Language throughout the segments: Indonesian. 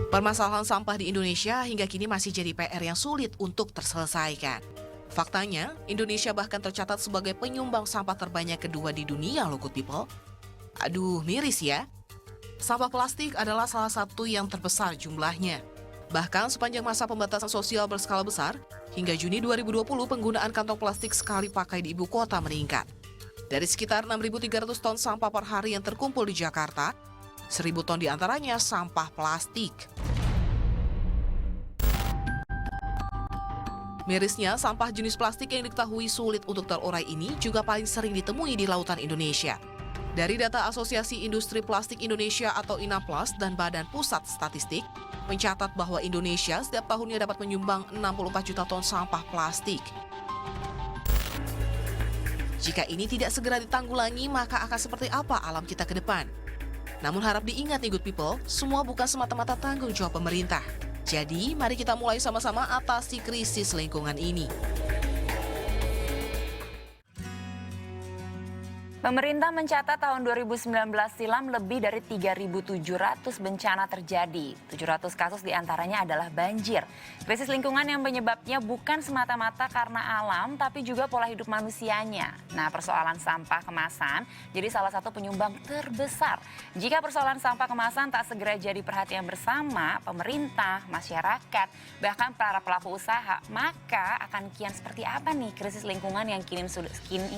Permasalahan sampah di Indonesia hingga kini masih jadi PR yang sulit untuk terselesaikan. Faktanya, Indonesia bahkan tercatat sebagai penyumbang sampah terbanyak kedua di dunia loh good people. Aduh, miris ya. Sampah plastik adalah salah satu yang terbesar jumlahnya. Bahkan sepanjang masa pembatasan sosial berskala besar, hingga Juni 2020 penggunaan kantong plastik sekali pakai di ibu kota meningkat. Dari sekitar 6.300 ton sampah per hari yang terkumpul di Jakarta, 1.000 ton diantaranya sampah plastik. Mirisnya, sampah jenis plastik yang diketahui sulit untuk terurai ini juga paling sering ditemui di lautan Indonesia. Dari data Asosiasi Industri Plastik Indonesia atau INAPLAS dan Badan Pusat Statistik, mencatat bahwa Indonesia setiap tahunnya dapat menyumbang 64 juta ton sampah plastik. Jika ini tidak segera ditanggulangi, maka akan seperti apa alam kita ke depan? Namun harap diingat nih good people, semua bukan semata-mata tanggung jawab pemerintah. Jadi, mari kita mulai sama-sama atasi krisis lingkungan ini. Pemerintah mencatat tahun 2019 silam lebih dari 3.700 bencana terjadi. 700 kasus diantaranya adalah banjir. Krisis lingkungan yang penyebabnya bukan semata-mata karena alam, tapi juga pola hidup manusianya. Nah, persoalan sampah kemasan jadi salah satu penyumbang terbesar. Jika persoalan sampah kemasan tak segera jadi perhatian bersama, pemerintah, masyarakat, bahkan para pelaku usaha, maka akan kian seperti apa nih krisis lingkungan yang kini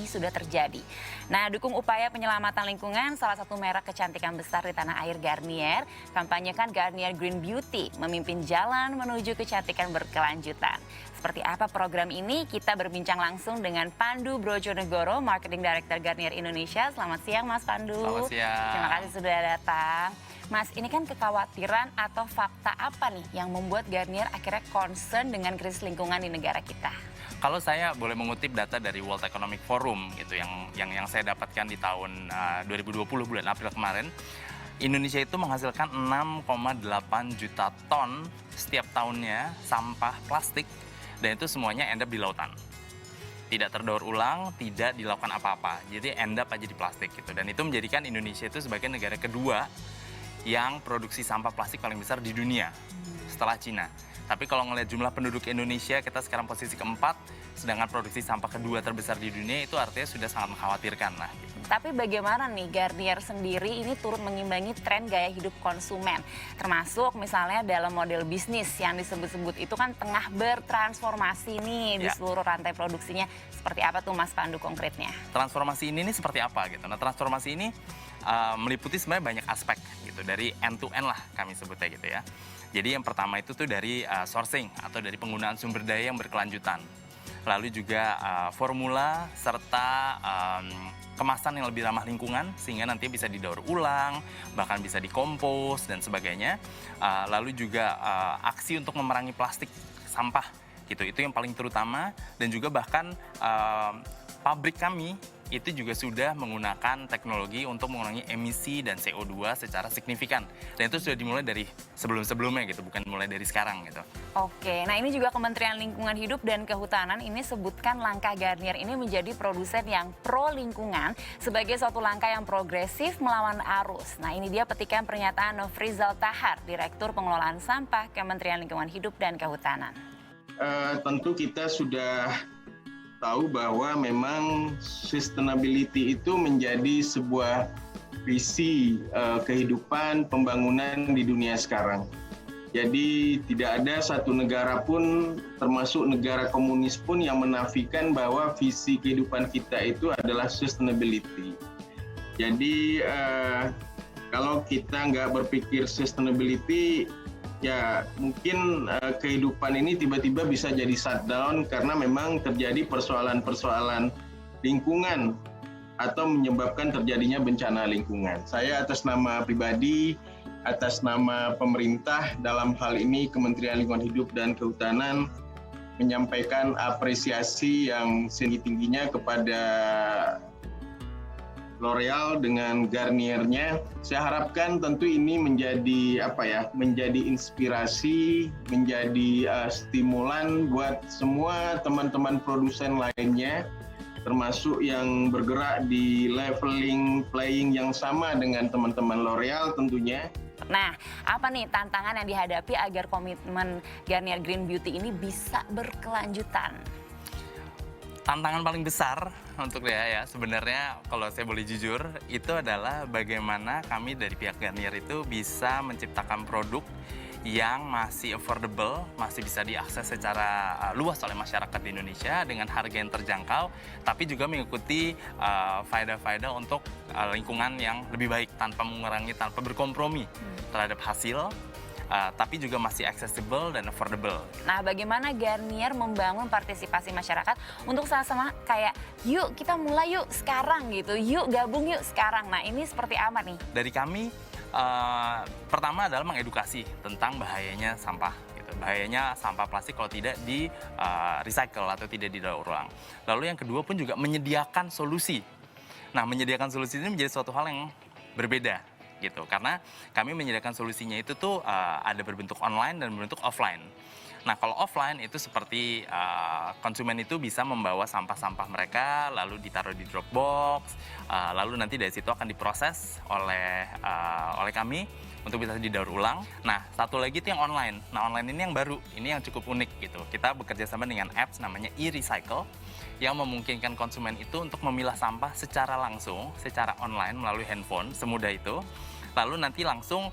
sudah terjadi. Nah, dukung upaya penyelamatan lingkungan, salah satu merek kecantikan besar di tanah air Garnier, kampanyekan Garnier Green Beauty, memimpin jalan menuju kecantikan berkelanjutan. Seperti apa program ini? Kita berbincang langsung dengan Pandu Brojonegoro, Marketing Director Garnier Indonesia. Selamat siang Mas Pandu. Selamat siang. Terima kasih sudah datang. Mas, ini kan kekhawatiran atau fakta apa nih yang membuat Garnier akhirnya concern dengan krisis lingkungan di negara kita? Kalau saya boleh mengutip data dari World Economic Forum gitu yang saya dapatkan di tahun 2020 bulan April kemarin, Indonesia itu menghasilkan 6,8 juta ton setiap tahunnya sampah plastik dan itu semuanya end up di lautan. Tidak terdaur ulang, tidak dilakukan apa-apa. Jadi end up aja di plastik gitu. Dan itu menjadikan Indonesia itu sebagai negara kedua yang produksi sampah plastik paling besar di dunia setelah Cina. Tapi kalau ngelihat jumlah penduduk Indonesia, kita sekarang posisi keempat, sedangkan produksi sampah kedua terbesar di dunia itu artinya sudah sangat mengkhawatirkan lah. Gitu. Tapi bagaimana nih Garnier sendiri ini turut mengimbangi tren gaya hidup konsumen, termasuk misalnya dalam model bisnis yang disebut-sebut itu kan tengah bertransformasi nih di seluruh rantai produksinya. Seperti apa tuh Mas Pandu konkretnya? Transformasi ini seperti apa gitu? Nah, transformasi ini meliputi sebenarnya banyak aspek gitu, dari end to end lah kami sebutnya gitu ya. Jadi yang pertama itu tuh dari sourcing atau dari penggunaan sumber daya yang berkelanjutan. Lalu juga formula serta kemasan yang lebih ramah lingkungan sehingga nanti bisa didaur ulang, bahkan bisa dikompos dan sebagainya. Lalu juga aksi untuk memerangi plastik sampah gitu. Itu yang paling terutama dan juga bahkan pabrik kami itu juga sudah menggunakan teknologi untuk mengurangi emisi dan CO2 secara signifikan. Dan itu sudah dimulai dari sebelum-sebelumnya gitu, bukan mulai dari sekarang gitu. Oke, nah ini juga Kementerian Lingkungan Hidup dan Kehutanan ini sebutkan langkah Garnier ini menjadi produsen yang pro lingkungan sebagai suatu langkah yang progresif melawan arus. Nah ini dia petikan pernyataan Nofrizal Tahar, Direktur Pengelolaan Sampah Kementerian Lingkungan Hidup dan Kehutanan. Tentu kita sudah tahu bahwa memang sustainability itu menjadi sebuah visi kehidupan pembangunan di dunia sekarang. Jadi tidak ada satu negara pun, termasuk negara komunis pun yang menafikan bahwa visi kehidupan kita itu adalah sustainability. Jadi kalau kita nggak berpikir sustainability, ya mungkin kehidupan ini tiba-tiba bisa jadi shutdown karena memang terjadi persoalan-persoalan lingkungan atau menyebabkan terjadinya bencana lingkungan. Saya atas nama pribadi, atas nama pemerintah dalam hal ini Kementerian Lingkungan Hidup dan Kehutanan menyampaikan apresiasi yang setinggi-tingginya kepada L'Oreal dengan Garniernya. Saya harapkan tentu ini menjadi menjadi inspirasi, menjadi stimulan buat semua teman-teman produsen lainnya, termasuk yang bergerak di leveling playing yang sama dengan teman-teman L'Oreal tentunya, Nah, apa nih tantangan yang dihadapi agar komitmen Garnier Green Beauty ini bisa berkelanjutan? Tantangan paling besar untuk dia ya sebenarnya kalau saya boleh jujur itu adalah bagaimana kami dari pihak Garnier itu bisa menciptakan produk yang masih affordable, masih bisa diakses secara luas oleh masyarakat di Indonesia dengan harga yang terjangkau, tapi juga mengikuti faedah-faedah untuk lingkungan yang lebih baik tanpa mengurangi, tanpa berkompromi terhadap hasil, tapi juga masih accessible dan affordable. Nah, bagaimana Garnier membangun partisipasi masyarakat untuk sama-sama kayak yuk kita mulai yuk sekarang gitu, yuk gabung yuk sekarang. Nah, ini seperti apa nih? Dari kami, pertama adalah mengedukasi tentang bahayanya sampah. Bahayanya sampah plastik kalau tidak di recycle atau tidak didaur ulang. Lalu yang kedua pun juga menyediakan solusi. Nah, menyediakan solusi ini menjadi suatu hal yang berbeda gitu. Karena kami menyediakan solusinya itu tuh ada berbentuk online dan berbentuk offline. Nah, kalau offline itu seperti konsumen itu bisa membawa sampah-sampah mereka lalu ditaruh di Dropbox, lalu nanti dari situ akan diproses oleh kami untuk bisa didaur ulang. Nah, satu lagi itu yang online. Nah, online ini yang baru, ini yang cukup unik gitu. Kita bekerja sama dengan apps namanya e-recycle yang memungkinkan konsumen itu untuk memilah sampah secara langsung, secara online melalui handphone, semudah itu. Lalu nanti langsung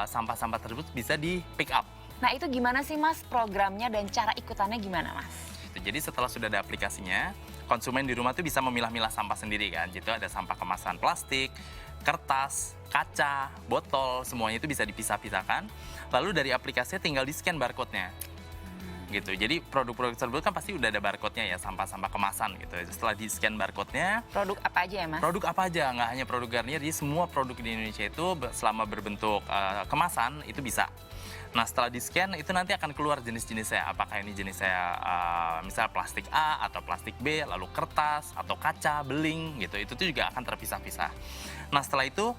sampah-sampah tersebut bisa di pick up. Nah, itu gimana sih Mas programnya dan cara ikutannya gimana Mas? Jadi setelah sudah ada aplikasinya, konsumen di rumah tuh bisa memilah-milah sampah sendiri kan. Jadi ada sampah kemasan plastik, kertas, kaca, botol, semuanya itu bisa dipisah-pisahkan. Lalu dari aplikasinya tinggal di-scan barcode-nya. Gitu. Jadi produk-produk tersebut kan pasti udah ada barcode-nya ya, sampah-sampah kemasan gitu. Setelah di-scan barcode-nya, Produk apa aja ya Mas? produk apa aja, nggak hanya produk Garnier, jadi semua produk di Indonesia itu selama berbentuk kemasan itu bisa. Nah, setelah di-scan itu nanti akan keluar jenis-jenisnya. Apakah ini jenisnya misalnya plastik A atau plastik B, lalu kertas atau kaca, beling gitu. Itu tuh juga akan terpisah-pisah. Nah, setelah itu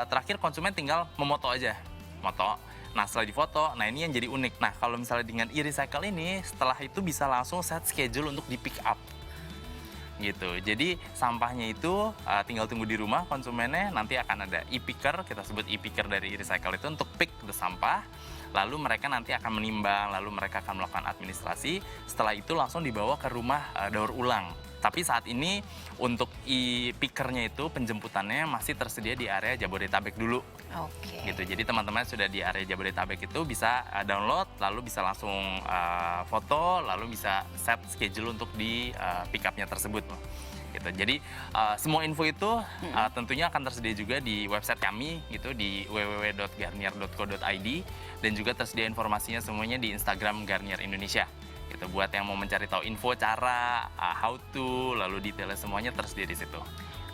terakhir konsumen tinggal memoto aja. Moto. Nah, setelah difoto, nah ini yang jadi unik. Nah, kalau misalnya dengan e-recycle ini, setelah itu bisa langsung set schedule untuk di-pick up. Gitu. Jadi sampahnya itu tinggal tunggu di rumah konsumennya, nanti akan ada e-picker, kita sebut e-picker dari e-recycle itu untuk pick the sampah. Lalu mereka nanti akan menimbang, lalu mereka akan melakukan administrasi. Setelah itu langsung dibawa ke rumah daur ulang. Tapi saat ini untuk e-pickernya itu penjemputannya masih tersedia di area Jabodetabek dulu. Oke. Gitu. Jadi teman-teman sudah di area Jabodetabek itu bisa download, lalu bisa langsung foto, lalu bisa set schedule untuk di pick up-nya tersebut. Gitu. Jadi semua info itu tentunya akan tersedia juga di website kami gitu di www.garnier.co.id dan juga tersedia informasinya semuanya di Instagram Garnier Indonesia. Gitu. Buat yang mau mencari tahu info, cara, how to, lalu detailnya semuanya tersedia di situ.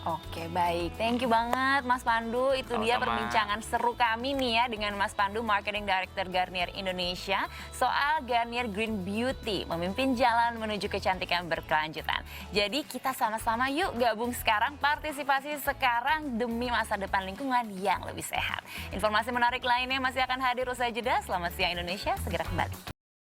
Oke, baik. Thank you banget Mas Pandu. Itu dia Sama-sama. perbincangan seru kami nih ya dengan Mas Pandu, Marketing Director Garnier Indonesia, soal Garnier Green Beauty, memimpin jalan menuju kecantikan berkelanjutan. Jadi kita sama-sama yuk gabung sekarang, partisipasi sekarang demi masa depan lingkungan yang lebih sehat. Informasi menarik lainnya masih akan hadir usai jeda. Selamat siang Indonesia, segera kembali.